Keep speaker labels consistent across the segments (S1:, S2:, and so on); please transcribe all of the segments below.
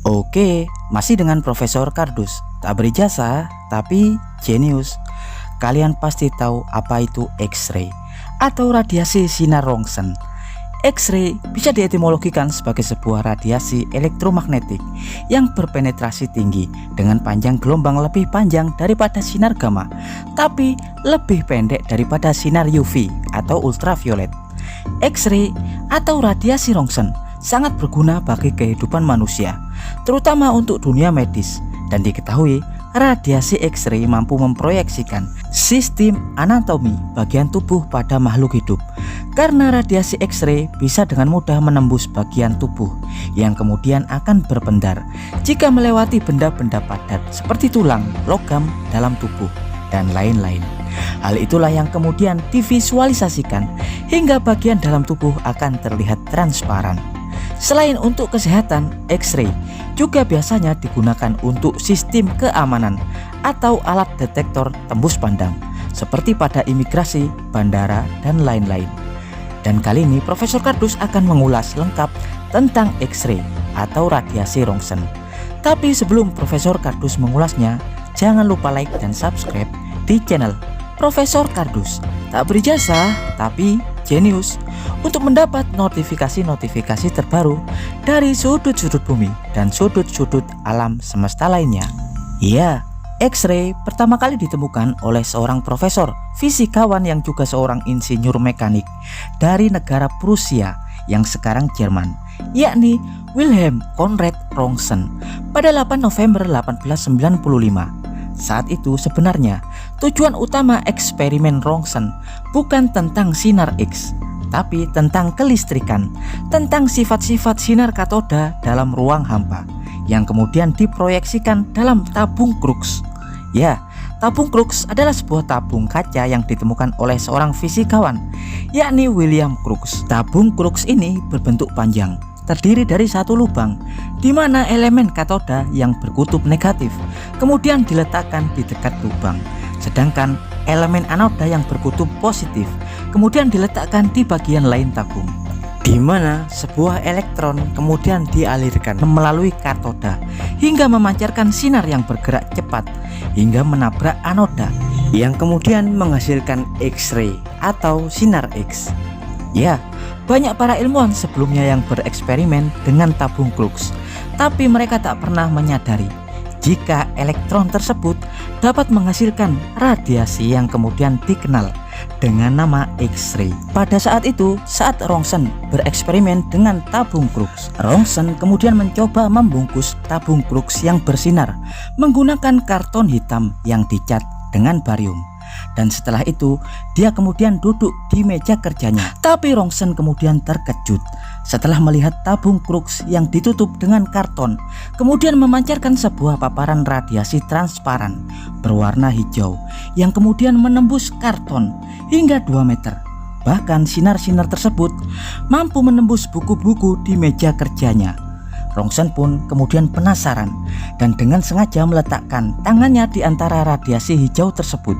S1: Oke, masih dengan Profesor Kardus. Tak berijazah, tapi jenius. Kalian pasti tahu apa itu X-ray atau radiasi sinar Röntgen. X-ray bisa dietimologikan sebagai sebuah radiasi elektromagnetik yang berpenetrasi tinggi dengan panjang gelombang lebih panjang daripada sinar gamma, tapi lebih pendek daripada sinar UV atau ultraviolet. X-ray atau radiasi Röntgen sangat berguna bagi kehidupan manusia, terutama untuk dunia medis, dan diketahui radiasi X-ray mampu memproyeksikan sistem anatomi bagian tubuh pada makhluk hidup. Karena radiasi X-ray bisa dengan mudah menembus bagian tubuh yang kemudian akan berpendar jika melewati benda-benda padat seperti tulang, logam dalam tubuh, dan lain-lain. Hal itulah yang kemudian divisualisasikan hingga bagian dalam tubuh akan terlihat transparan. Selain untuk kesehatan, X-ray juga biasanya digunakan untuk sistem keamanan atau alat detektor tembus pandang seperti pada imigrasi, bandara, dan lain-lain. Dan kali ini Profesor Kardus akan mengulas lengkap tentang X-ray atau radiasi Röntgen. Tapi sebelum Profesor Kardus mengulasnya, jangan lupa like dan subscribe di channel Profesor Kardus. Tak berijazah tapi jenius, untuk mendapat notifikasi-notifikasi terbaru dari sudut-sudut bumi dan sudut-sudut alam semesta lainnya. Iya, X-ray pertama kali ditemukan oleh seorang profesor fisikawan yang juga seorang insinyur mekanik dari negara Prusia yang sekarang Jerman, yakni Wilhelm Conrad Röntgen pada 8 November 1895. Saat itu sebenarnya tujuan utama eksperimen Röntgen bukan tentang sinar X, tapi tentang kelistrikan, tentang sifat-sifat sinar katoda dalam ruang hampa yang kemudian diproyeksikan dalam tabung Crookes. Ya, tabung Crookes adalah sebuah tabung kaca yang ditemukan oleh seorang fisikawan, yakni William Crookes. Tabung Crookes ini berbentuk panjang, terdiri dari satu lubang di mana elemen katoda yang berkutub negatif kemudian diletakkan di dekat lubang, sedangkan elemen anoda yang berkutub positif kemudian diletakkan di bagian lain tabung, di mana sebuah elektron kemudian dialirkan melalui katoda hingga memancarkan sinar yang bergerak cepat hingga menabrak anoda yang kemudian menghasilkan X-ray atau sinar X. Ya, banyak para ilmuwan sebelumnya yang bereksperimen dengan tabung Crookes, tapi mereka tak pernah menyadari jika elektron tersebut dapat menghasilkan radiasi yang kemudian dikenal dengan nama X-ray. Pada saat itu, saat Röntgen bereksperimen dengan tabung Crookes, Röntgen kemudian mencoba membungkus tabung Crookes yang bersinar menggunakan karton hitam yang dicat dengan barium. Dan setelah itu dia kemudian duduk di meja kerjanya. Tapi Röntgen kemudian terkejut setelah melihat tabung Crookes yang ditutup dengan karton kemudian memancarkan sebuah paparan radiasi transparan berwarna hijau yang kemudian menembus karton hingga 2 meter. Bahkan sinar-sinar tersebut mampu menembus buku-buku di meja kerjanya. Röntgen pun kemudian penasaran dan dengan sengaja meletakkan tangannya di antara radiasi hijau tersebut.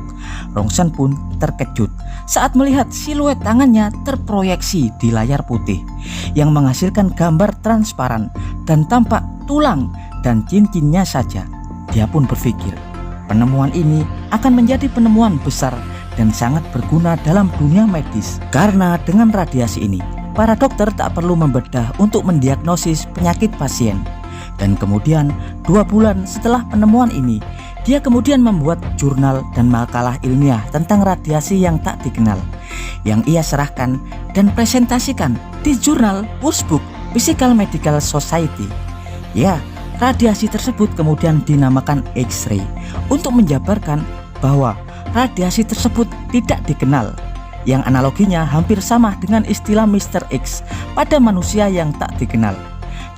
S1: Röntgen pun terkejut saat melihat siluet tangannya terproyeksi di layar putih yang menghasilkan gambar transparan dan tampak tulang dan cincinnya saja. Dia pun berpikir, penemuan ini akan menjadi penemuan besar dan sangat berguna dalam dunia medis, karena dengan radiasi ini para dokter tak perlu membedah untuk mendiagnosis penyakit pasien. Dan kemudian 2 bulan setelah penemuan ini, dia kemudian membuat jurnal dan makalah ilmiah tentang radiasi yang tak dikenal yang ia serahkan dan presentasikan di jurnal Wurzburg Physical Medical Society. Ya, radiasi tersebut kemudian dinamakan X-ray untuk menjabarkan bahwa radiasi tersebut tidak dikenal, yang analoginya hampir sama dengan istilah Mr. X pada manusia yang tak dikenal.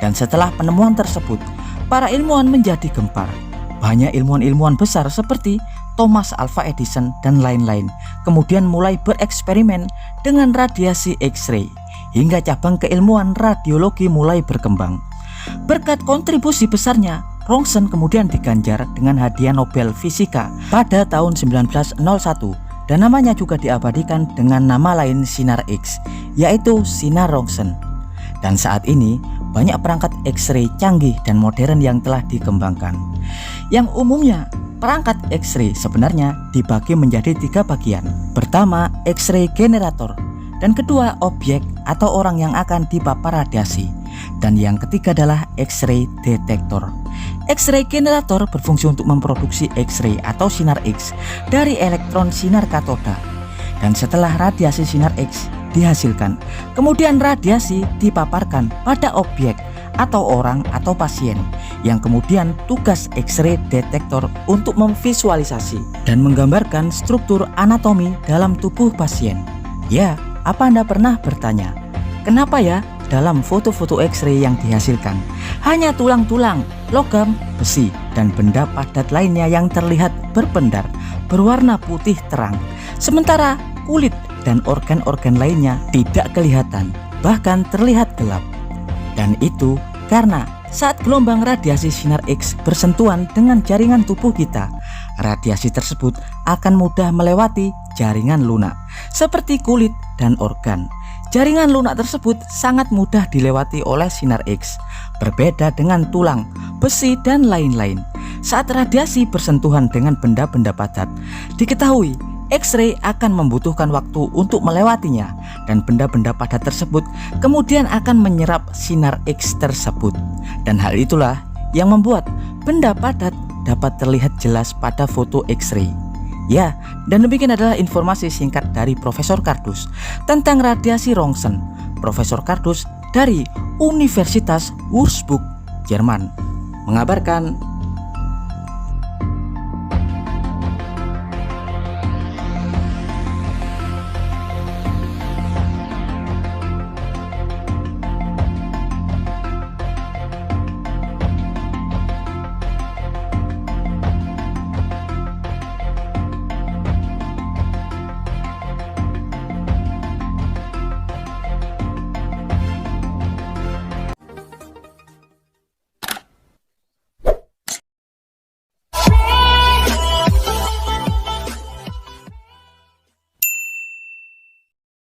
S1: Dan setelah penemuan tersebut, para ilmuwan menjadi gempar. Banyak ilmuwan-ilmuwan besar seperti Thomas Alva Edison dan lain-lain kemudian mulai bereksperimen dengan radiasi X-ray, hingga cabang keilmuan radiologi mulai berkembang. Berkat kontribusi besarnya, Röntgen kemudian diganjar dengan hadiah Nobel Fisika pada tahun 1901 dan namanya juga diabadikan dengan nama lain sinar X, yaitu sinar Röntgen. Dan saat ini banyak perangkat X-ray canggih dan modern yang telah dikembangkan. Yang umumnya, perangkat X-ray sebenarnya dibagi menjadi 3 bagian. Pertama, X-ray generator, dan kedua, objek atau orang yang akan dipapar radiasi, dan yang ketiga adalah X-ray detektor. X-ray generator berfungsi untuk memproduksi X-ray atau sinar X dari elektron sinar katoda. Dan setelah radiasi sinar X dihasilkan, kemudian radiasi dipaparkan pada objek atau orang atau pasien, yang kemudian tugas X-ray detektor untuk memvisualisasi dan menggambarkan struktur anatomi dalam tubuh pasien. Ya, apa Anda pernah bertanya, kenapa ya dalam foto-foto X-ray yang dihasilkan hanya tulang-tulang, logam, besi, dan benda padat lainnya yang terlihat berpendar berwarna putih terang, sementara kulit dan organ-organ lainnya tidak kelihatan, bahkan terlihat gelap? Dan itu karena saat gelombang radiasi sinar X bersentuhan dengan jaringan tubuh kita, radiasi tersebut akan mudah melewati jaringan lunak seperti kulit dan organ. Jaringan lunak tersebut sangat mudah dilewati oleh sinar X, berbeda dengan tulang, besi, dan lain-lain. Saat radiasi bersentuhan dengan benda-benda padat, diketahui X-ray akan membutuhkan waktu untuk melewatinya, dan benda-benda padat tersebut kemudian akan menyerap sinar X tersebut. Dan hal itulah yang membuat benda padat dapat terlihat jelas pada foto X-ray. Ya, dan demikian adalah informasi singkat dari Profesor Kardus tentang radiasi Röntgen. Profesor Kardus dari Universitas Würzburg, Jerman, mengabarkan.